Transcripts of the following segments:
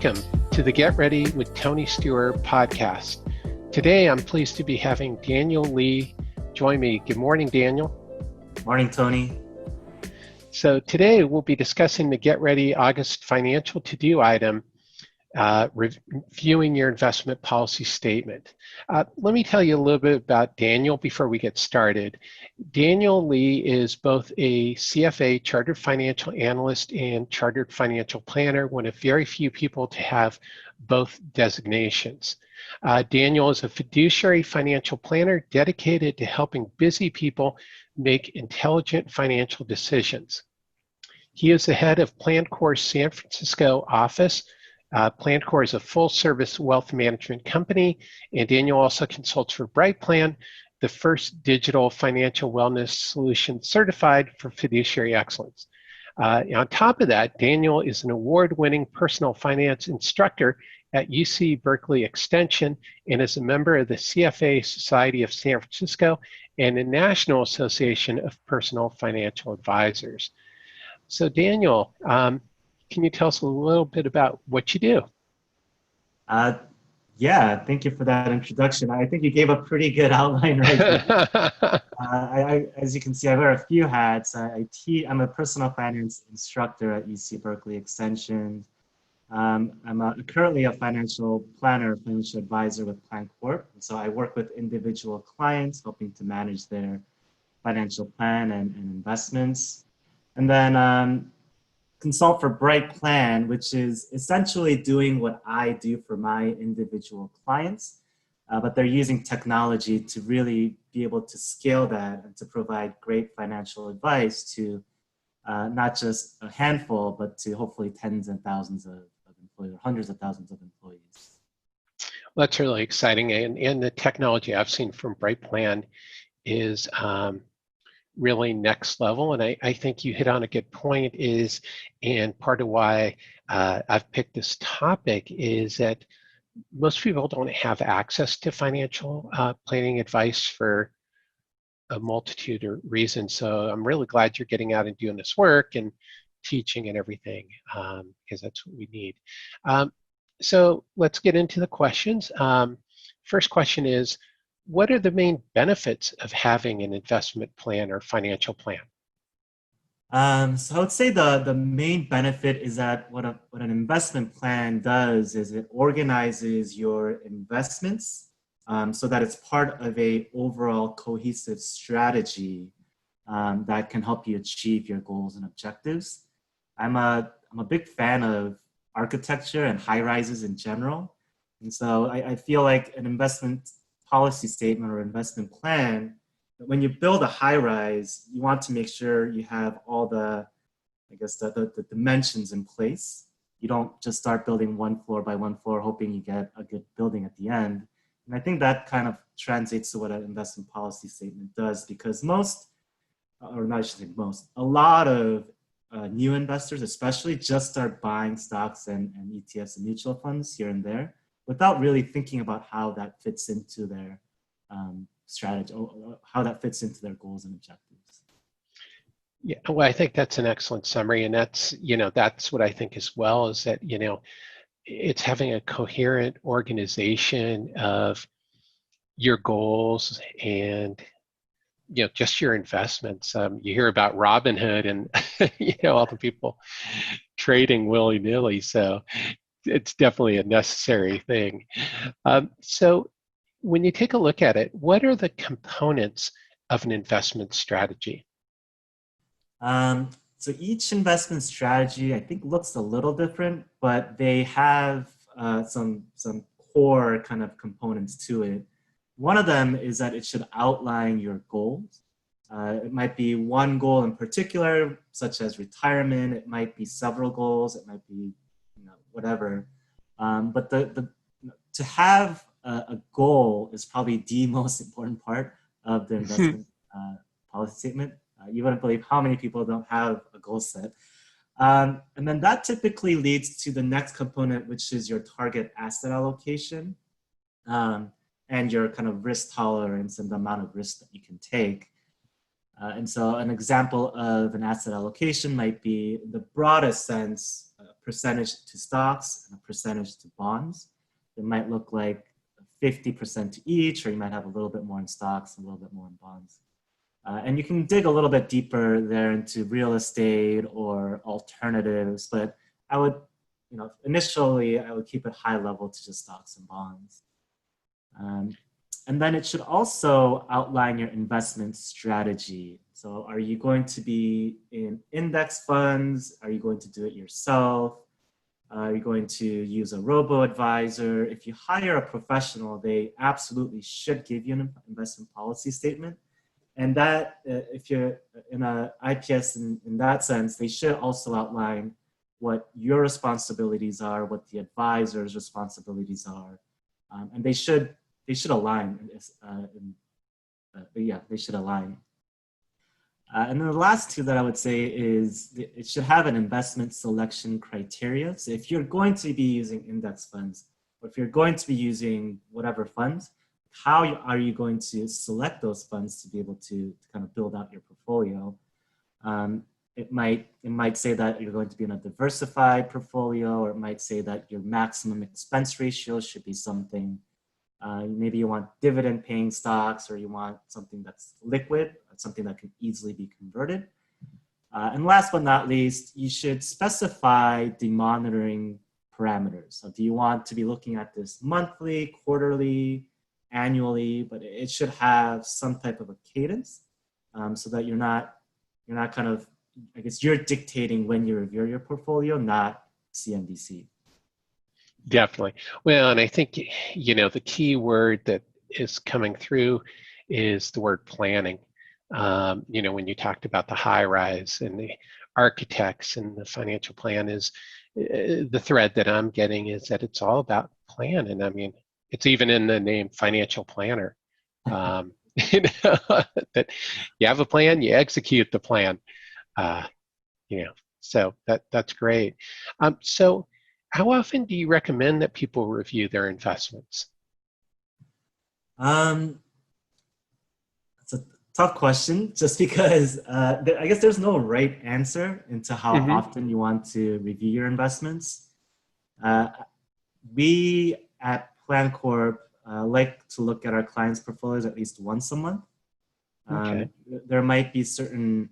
Welcome to the Get Ready with Tony Stewart podcast. Today, I'm pleased to be having Daniel Lee join me. Good morning, Daniel. Morning, Tony. So today, we'll be discussing the Get Ready August financial to-do item, reviewing your investment policy statement. Let me tell you a little bit about Daniel before we get started. Daniel Lee is both a CFA, Chartered Financial Analyst, and Chartered Financial Planner, one of very few people to have both designations. Daniel is a fiduciary financial planner dedicated to helping busy people make intelligent financial decisions. He is the head of Plancorp's San Francisco office. Plancorp is a full-service wealth management company, and Daniel also consults for Brightplan, the first digital financial wellness solution certified for fiduciary excellence. On top of that, Daniel is an award-winning personal finance instructor at UC Berkeley Extension and is a member of the CFA Society of San Francisco and the National Association of Personal Financial Advisors. So Daniel, can you tell us a little bit about what you do? Yeah, thank you for that introduction. I think you gave a pretty good outline right there. As you can see, I wear a few hats. I'm a personal finance instructor at UC Berkeley Extension. I'm currently a financial planner, financial advisor with Plancorp. So I work with individual clients, helping to manage their financial plan and investments. And then consult for Brightplan, which is essentially doing what I do for my individual clients, but they're using technology to really be able to scale that and to provide great financial advice to not just a handful, but to hopefully tens and thousands of employees, or hundreds of thousands of employees. Well, that's really exciting. And the technology I've seen from Brightplan is really next level. And I think you hit on a good point and part of why I've picked this topic is that most people don't have access to financial planning advice for a multitude of reasons. So I'm really glad you're getting out and doing this work and teaching and everything, because that's what we need. So let's get into the questions. First question is, what are the main benefits of having an investment plan or financial plan? So I would say the main benefit is that what an investment plan does is it organizes your investments so that it's part of a overall cohesive strategy that can help you achieve your goals and objectives. I'm a big fan of architecture and high rises in general. And so I feel like an investment policy statement or investment plan, when you build a high rise, you want to make sure you have all the dimensions in place. You don't just start building one floor by one floor, hoping you get a good building at the end. And I think that kind of translates to what an investment policy statement does, because a lot of new investors especially just start buying stocks and ETFs and mutual funds here and there without really thinking about how that fits into their strategy, or how that fits into their goals and objectives. Yeah, well, I think that's an excellent summary, and that's what I think as well, is that it's having a coherent organization of your goals and just your investments. You hear about Robinhood and all the people trading willy-nilly, so it's definitely a necessary thing. So when you take a look at it, what are the components of an investment strategy? So each investment strategy, I think, looks a little different, but they have some core kind of components to it. One of them is that it should outline your goals. It might be one goal in particular, such as retirement. It might be several goals. It might be whatever. But to have a goal is probably the most important part of the investment policy statement. You wouldn't believe how many people don't have a goal set. And then that typically leads to the next component, which is your target asset allocation and your kind of risk tolerance and the amount of risk that you can take. And so an example of an asset allocation might be, in the broadest sense, a percentage to stocks and a percentage to bonds. It might look like 50% to each, or you might have a little bit more in stocks, a little bit more in bonds. And you can dig a little bit deeper there into real estate or alternatives, but I would, initially I would keep it high level to just stocks and bonds. And then it should also outline your investment strategy. So are you going to be in index funds? Are you going to do it yourself? Are you going to use a robo-advisor? If you hire a professional, they absolutely should give you an investment policy statement. And that, if you're in a IPS in that sense, they should also outline what your responsibilities are, what the advisor's responsibilities are. And they should align. They should align. And then the last two that I would say is it should have an investment selection criteria. So if you're going to be using index funds, or if you're going to be using whatever funds, how are you going to select those funds to be able to kind of build out your portfolio? It might say that you're going to be in a diversified portfolio, or it might say that your maximum expense ratio should be something. Maybe you want dividend paying stocks, or you want something that's liquid, something that can easily be converted. And last but not least, you should specify the monitoring parameters. So do you want to be looking at this monthly, quarterly, annually? But it should have some type of a cadence, so that you're not kind of, I guess you're dictating when you review your portfolio, not CNBC. Definitely. Well, and I think, the key word that is coming through is the word planning. When you talked about the high rise and the architects and the financial plan, is the thread that I'm getting is that it's all about plan. And I mean, it's even in the name financial planner. That you have a plan, you execute the plan. So that's great. So how often do you recommend that people review their investments? It's a tough question, just because I guess there's no right answer into how often you want to review your investments. We at Plancorp like to look at our clients' portfolios at least once a month. Okay. There might be certain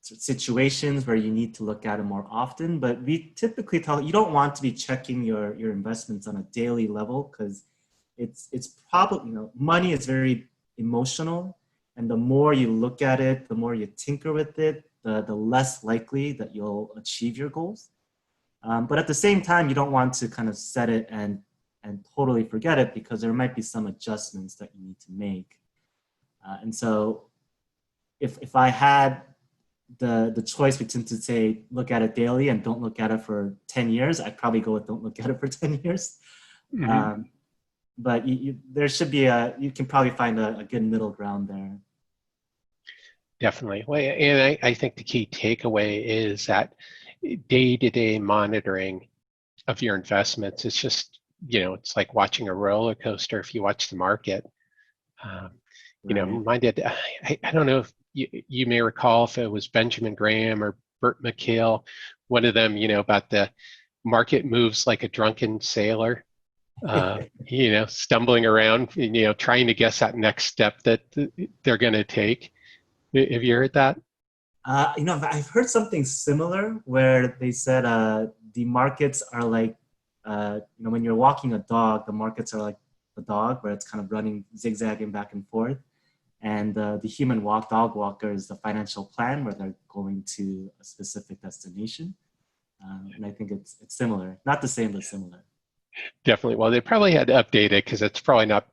situations where you need to look at it more often, but we typically tell you don't want to be checking your investments on a daily level, because it's probably, money is very emotional, and the more you look at it, the more you tinker with it, the less likely that you'll achieve your goals. But at the same time, you don't want to kind of set it and totally forget it, because there might be some adjustments that you need to make. And so if I had the choice between to say look at it daily and don't look at it for 10 years, I'd probably go with don't look at it for 10 years. But there should be you can probably find a good middle ground there. Definitely. Well, and I think the key takeaway is that day-to-day monitoring of your investments, it's just, it's like watching a roller coaster if you watch the market. Reminded, I don't know if you may recall if it was Benjamin Graham or Burt McHale, one of them, about the market moves like a drunken sailor, stumbling around, trying to guess that next step that they're going to take. Have you heard that? I've heard something similar where they said the markets are like, when you're walking a dog, the markets are like the dog, where it's kind of running, zigzagging back and forth. And the human dog walker is the financial plan, where they're going to a specific destination. And I think it's similar, not the same, but similar. Definitely. Well, they probably had to update it, because it's probably not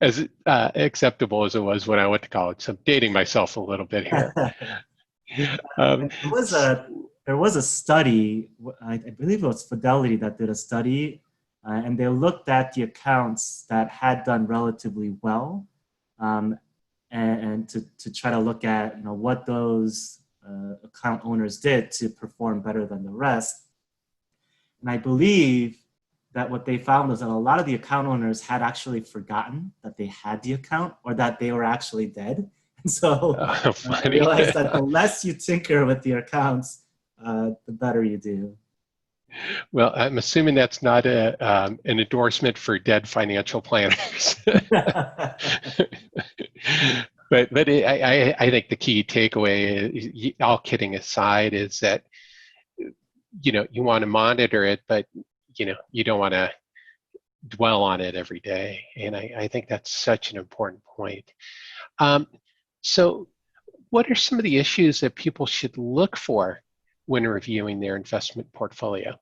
as acceptable as it was when I went to college. So I'm dating myself a little bit here. There was a study, I believe it was Fidelity that did a study, and they looked at the accounts that had done relatively well, and to try to look at what those account owners did to perform better than the rest. And I believe that what they found was that a lot of the account owners had actually forgotten that they had the account, or that they were actually dead. So I Funny. realized that the less you tinker with your accounts, the better you do. Well, I'm assuming that's not an endorsement for dead financial planners. But I think the key takeaway, is, all kidding aside, is that you want to monitor it, but you don't want to dwell on it every day. And I think that's such an important point. Um, so, what are some of the issues that people should look for when reviewing their investment portfolio?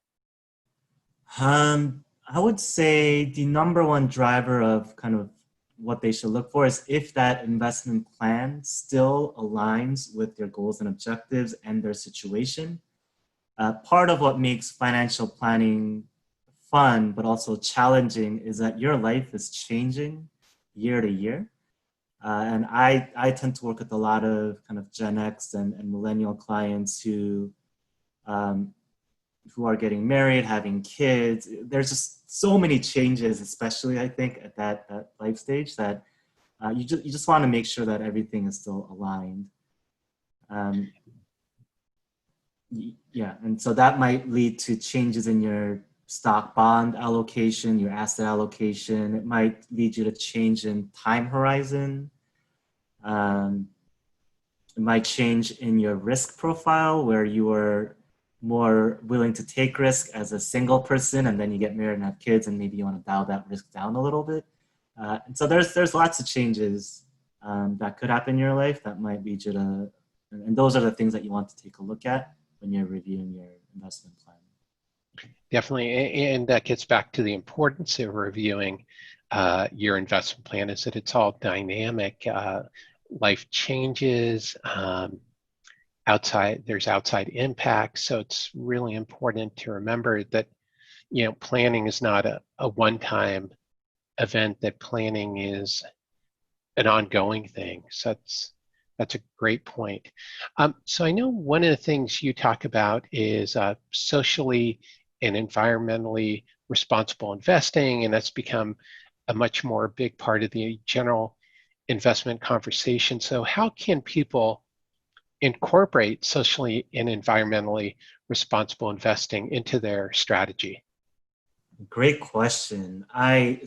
I would say the number one driver of kind of what they should look for is if that investment plan still aligns with their goals and objectives and their situation. Part of what makes financial planning fun but also challenging is that your life is changing year to year. And I tend to work with a lot of kind of Gen X and millennial clients um, who are getting married, having kids. There's just so many changes, especially I think at that life stage, that you just want to make sure that everything is still aligned. Um, yeah, and so that might lead to changes in your stock bond allocation, your asset allocation. It might lead you to change in time horizon. Um, it might change in your risk profile where you are more willing to take risk as a single person, and then you get married and have kids, and maybe you want to dial that risk down a little bit. And so there's lots of changes that could happen in your life that might lead you to, and those are the things that you want to take a look at when you're reviewing your investment plan. Definitely, and that gets back to the importance of reviewing your investment plan, is that it's all dynamic. Life changes, there's outside impacts, so it's really important to remember that planning is not a one-time event, that planning is an ongoing thing. So that's a great point. So I know one of the things you talk about is socially and environmentally responsible investing, and that's become a much more big part of the general investment conversation. So how can people incorporate socially and environmentally responsible investing into their strategy? Great question. A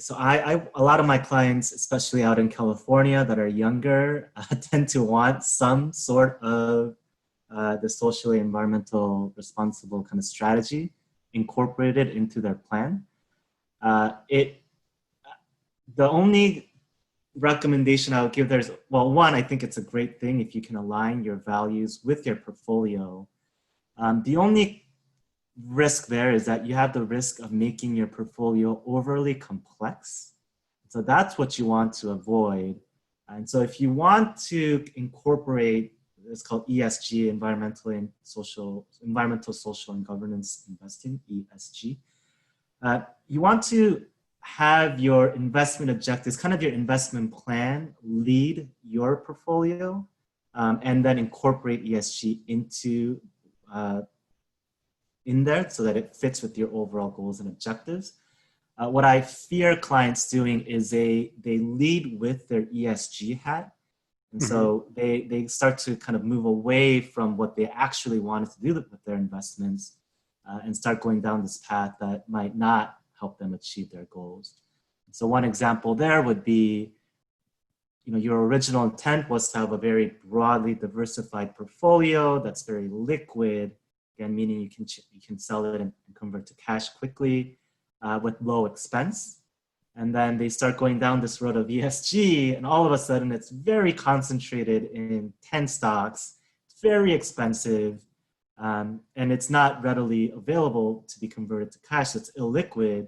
lot of my clients, especially out in California that are younger, tend to want some sort of the socially environmental responsible kind of strategy incorporated into their plan. It The only recommendation I would give there is, well, one, I think it's a great thing if you can align your values with your portfolio. The only risk there is that you have the risk of making your portfolio overly complex. So that's what you want to avoid. And so if you want to incorporate, it's called ESG, environmental, social, and governance investing, ESG. You want to have your investment objectives, kind of your investment plan, lead your portfolio, and then incorporate ESG into in there so that it fits with your overall goals and objectives. What I fear clients doing is they lead with their ESG hat. And so they start to kind of move away from what they actually wanted to do with their investments and start going down this path that might not help them achieve their goals. So one example there would be, your original intent was to have a very broadly diversified portfolio that's very liquid, again, meaning you can sell it and convert to cash quickly with low expense. And then they start going down this road of ESG, and all of a sudden it's very concentrated in 10 stocks. It's very expensive, and it's not readily available to be converted to cash. It's illiquid.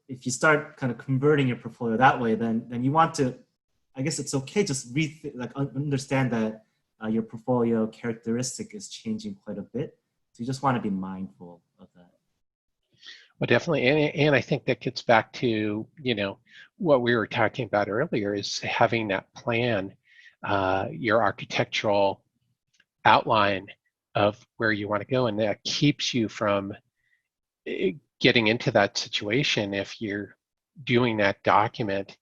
If you start kind of converting your portfolio that way, then you want to, I guess it's okay, just understand that your portfolio characteristic is changing quite a bit. So you just want to be mindful of that. Well, definitely, and I think that gets back to what we were talking about earlier, is having that plan, your architectural outline of where you want to go, and that keeps you from getting into that situation if you're doing that document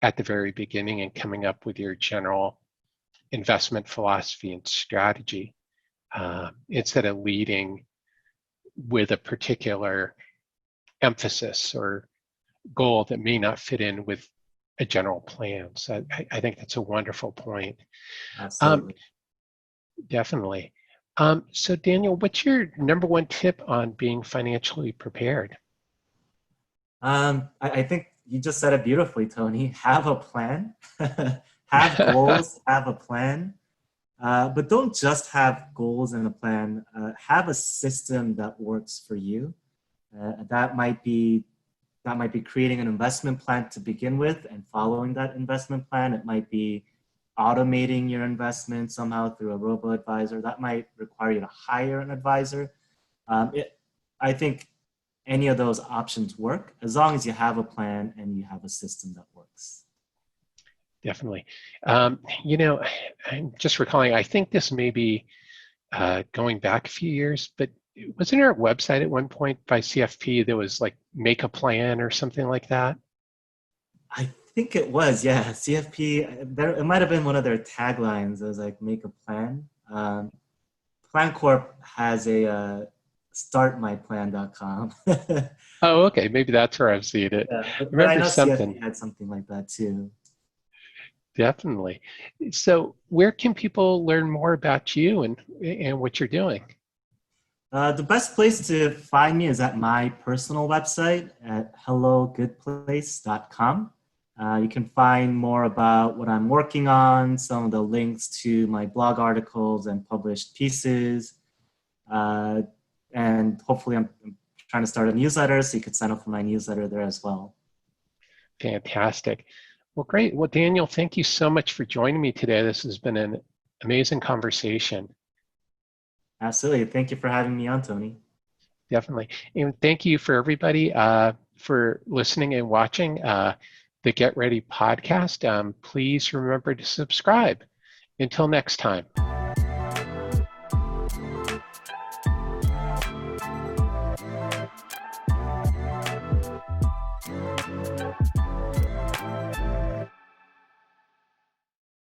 at the very beginning and coming up with your general investment philosophy and strategy, instead of leading with a particular emphasis or goal that may not fit in with a general plan. So I think that's a wonderful point. Absolutely. Definitely. So Daniel, what's your number one tip on being financially prepared? I think you just said it beautifully, Tony. Have a plan, have goals, have a plan, but don't just have goals and a plan. Have a system that works for you. That might be creating an investment plan to begin with and following that investment plan. It might be automating your investment somehow through a robo-advisor. That might require you to hire an advisor. I think any of those options work as long as you have a plan and you have a system that works. Definitely. You know, I'm just recalling, I think this may be going back a few years, but wasn't there a website at one point by CFP that was like make a plan or something like that? I think it was, yeah. CFP, it might have been one of their taglines. It was like make a plan. Plancorp has a startmyplan.com. Oh, okay. Maybe that's where I've seen it. Yeah, I but I remember know something. CFP had something like that too. Definitely. So where can people learn more about you and what you're doing? The best place to find me is at my personal website at hellogoodplace.com. You can find more about what I'm working on, some of the links to my blog articles and published pieces. And hopefully I'm trying to start a newsletter, so you could sign up for my newsletter there as well. Fantastic. Well, great. Well, Daniel, thank you so much for joining me today. This has been an amazing conversation. Absolutely. Thank you for having me on, Tony. Definitely. And thank you for everybody for listening and watching the Get Ready podcast. Please remember to subscribe. Until next time.